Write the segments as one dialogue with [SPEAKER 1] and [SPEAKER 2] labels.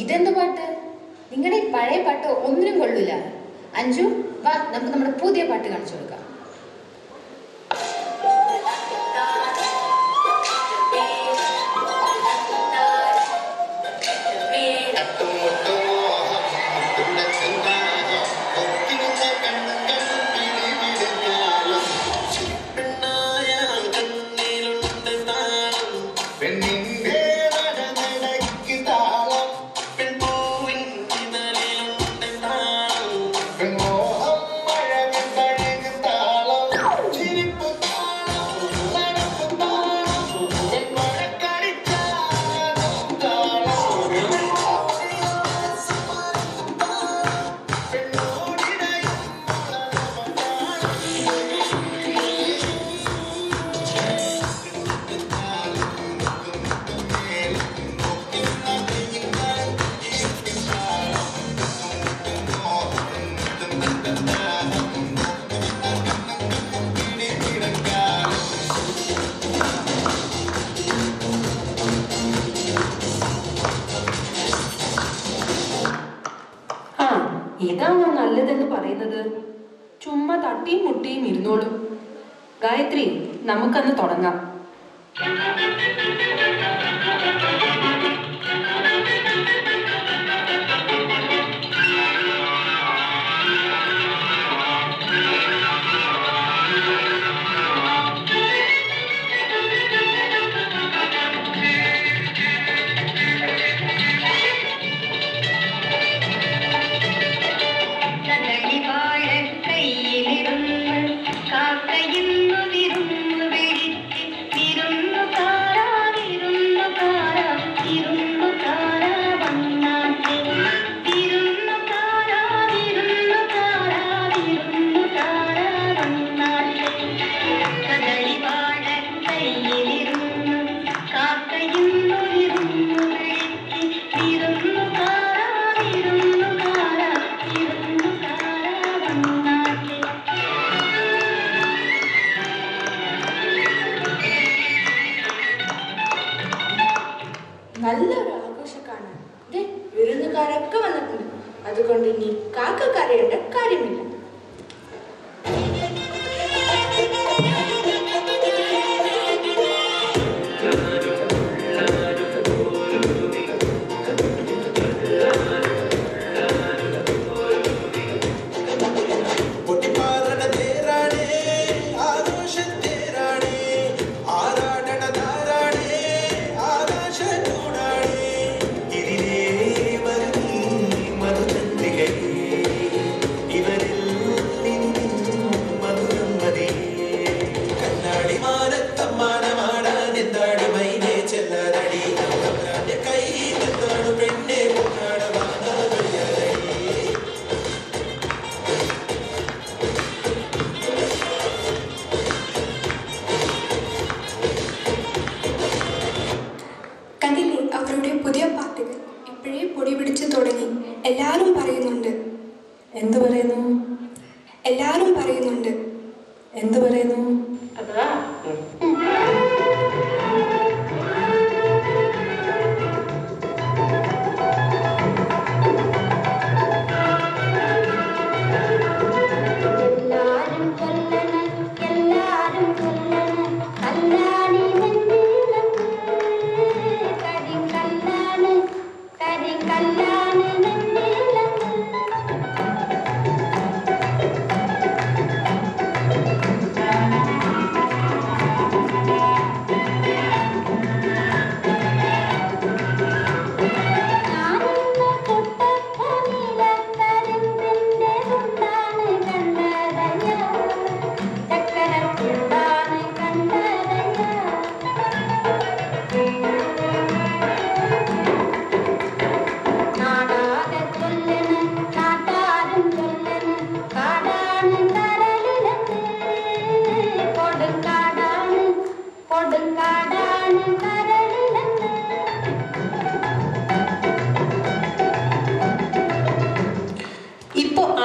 [SPEAKER 1] ഇതെന്ത് പാട്ട്? നിങ്ങളുടെ ഈ പഴയ പാട്ട് ഒന്നിനും കൊള്ളൂല. അഞ്ജു വാ, നമുക്ക് നമ്മുടെ പുതിയ പാട്ട് കാണിച്ചു കൊടുക്കാം.
[SPEAKER 2] ഇതാണോ നല്ലതെന്ന് പറയുന്നത്? ചുമ്മാ തട്ടിയും മുട്ടിയും ഇരുന്നോളൂ. ഗായത്രി, നമുക്കന്ന് തുടങ്ങാം.
[SPEAKER 3] നല്ലൊരു ആഘോഷക്കാണ്. വിരുന്നുകാരൊക്കെ വന്നിട്ടുണ്ട്. അതുകൊണ്ട് ഇനി കാക്ക കരയേണ്ട കാര്യമില്ല.
[SPEAKER 4] അവരുടെ പുതിയ പാട്ടുകൾ ഇപ്പോഴേ പൊടി പിടിച്ചു തുടങ്ങി. എല്ലാവരും പറയുന്നുണ്ട്.
[SPEAKER 2] എന്തു പറയുന്നു?
[SPEAKER 4] എല്ലാവരും പറയുന്നുണ്ട്.
[SPEAKER 2] എന്തു പറയുന്നു?
[SPEAKER 4] അതാ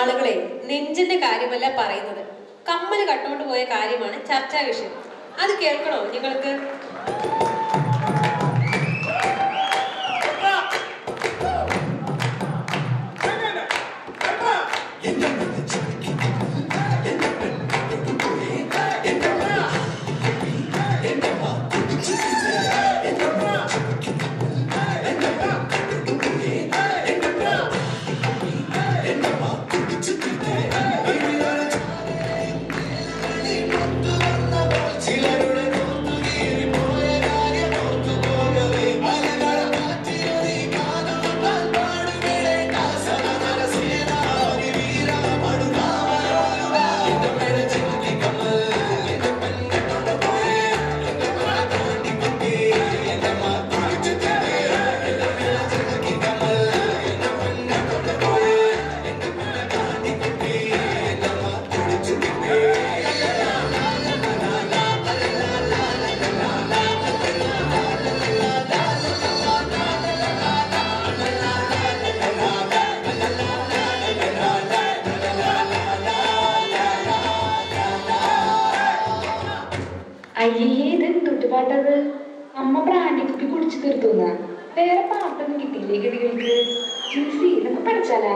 [SPEAKER 2] ആളുകളെ നെഞ്ചിന്റെ കാര്യമല്ല പറയുന്നത്, കമ്മല് കട്ടുകൊണ്ട് പോയ കാര്യമാണ് ചർച്ചാ വിഷയം. അത് കേൾക്കണോ നിങ്ങൾക്ക്?
[SPEAKER 1] പഠിച്ചു തീർത്തുന്ന വേറെ പാട്ടൊന്നും കിട്ടിയില്ലേ ഗതികൾക്ക്? നമുക്ക് പഠിച്ചാലാ?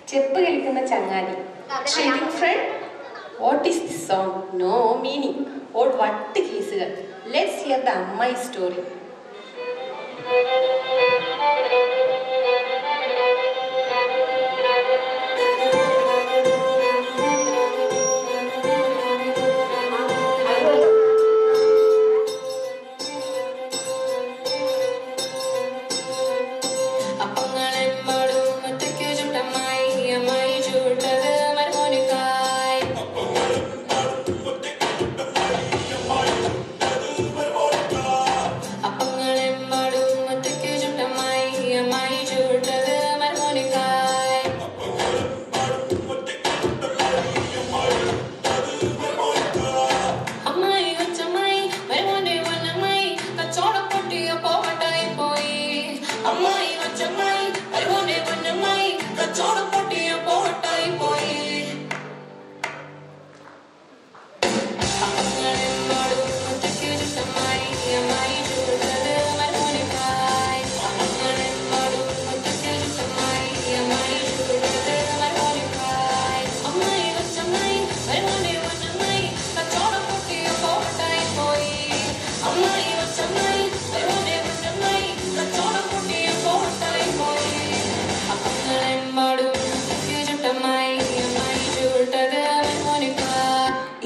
[SPEAKER 2] ചെപ്പ് കളിക്കുന്ന ചങ്ങാതി. What is this song? No meaning. Or what കേസുകൾ? Let's hear the അമ്മായി story.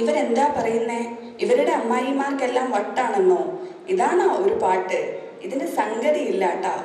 [SPEAKER 3] ഇവരെന്താ പറയുന്നേ? ഇവരുടെ അമ്മായിമാർക്കെല്ലാം വട്ടാണെന്നോ? ഇതാണോ ഒരു പാട്ട്? ഇതിന് സംഗതി ഇല്ലാട്ടാ.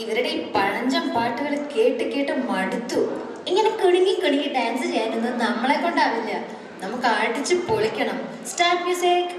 [SPEAKER 1] ഇവരുടെ ഈ പഴഞ്ചൻ പാട്ടുകൾ കേട്ട് കേട്ട് മടുത്തു. ഇങ്ങനെ കുടുങ്ങി കുടുങ്ങി ഡാൻസ് ചെയ്യാനൊന്നും നമ്മളെ കൊണ്ടാവില്ല. നമുക്ക് അടിച്ച് പൊളിക്കണം. Start music.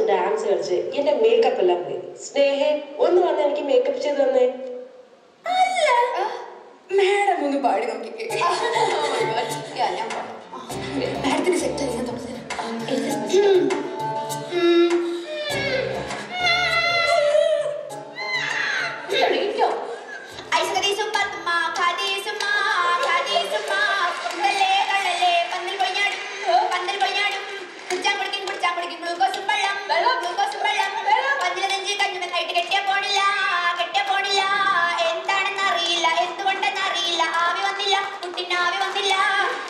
[SPEAKER 2] ഡാൻസ് കളിച്ച് എന്റെ മേക്കപ്പ് എല്ലാം പോയി. സ്നേഹേ ഒന്ന് വന്ന് എനിക്ക് മേക്കപ്പ് ചെയ്ത് തന്നേ.
[SPEAKER 4] മാഡം ഒന്ന് പാടി നോക്കിക്കേ. മാഡത്തിന് സെറ്റ് അറിയാൻ തുടങ്ങി.
[SPEAKER 1] എന്താണെന്നറിയില്ല, എന്തുകൊണ്ടെന്നറിയില്ല, ആവി വന്നില്ല, കുട്ടിന് ആവി വന്നില്ല.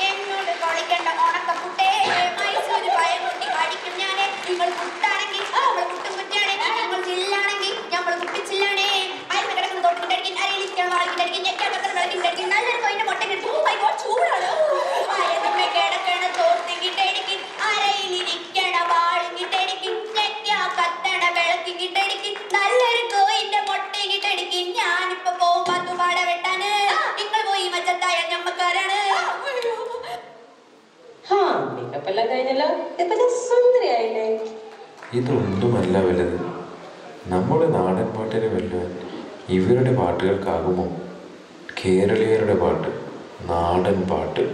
[SPEAKER 1] എന്നോട് കളിക്കണ്ട ഉണക്കക്കുട്ടേ, മൈസൂര് ഭയം കുട്ടി അടിക്കും ഞാനേ. നിങ്ങൾ കുട്ടാണെങ്കിൽ നമ്മൾ കുട്ടും കുറ്റിയാണേ, നിങ്ങൾ ചില്ലാണെങ്കിൽ നമ്മൾ കുട്ടിച്ചില്ലാണേ. അയൽ കിടക്കുന്ന തോട്ടിട്ടടിക്കും, അരയിലിരിക്കാൻ വാളിക്കിട്ടടിക്കും, ഞെക്കാൻ പത്രം വിളക്കിട്ടടിക്കും, നല്ലൊരു കോയിന്റെ മുട്ട കിട്ടും. ചൂടാണ് അയൽമ്മ കിടക്കണ തോർത്തിങ്ങിട്ടടിക്കും, അരയിലിരിക്കണ വാളിങ്ങിട്ടടിക്കും, ഞെക്കാ കത്തണ വിളക്കിങ്ങിട്ടടിക്കും, നല്ലൊരു കോയിന്റെ മുട്ടങ്ങിട്ടടിക്കും. ഞാനിപ്പോ പോകും പത്തുപാട വെട്ടാന്, നിങ്ങൾ പോയി മച്ചത്തായ ഞമ്മക്കാരാണ്.
[SPEAKER 2] മേക്കപ്പെല്ലാം കഴിഞ്ഞല്ലോ, ഇപ്പൊ സുന്ദരിയായില്ലേ?
[SPEAKER 5] ഇതൊന്നുമല്ല വലുത്. നമ്മുടെ നാടൻ പാട്ടിനെ വെല്ലുവാൻ ഇവരുടെ പാട്ടുകൾക്കാകുമോ? കേരളീയരുടെ പാട്ട്, നാടൻ പാട്ട്.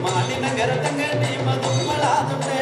[SPEAKER 6] మానిన గరతంగటి మధుమలాదుండే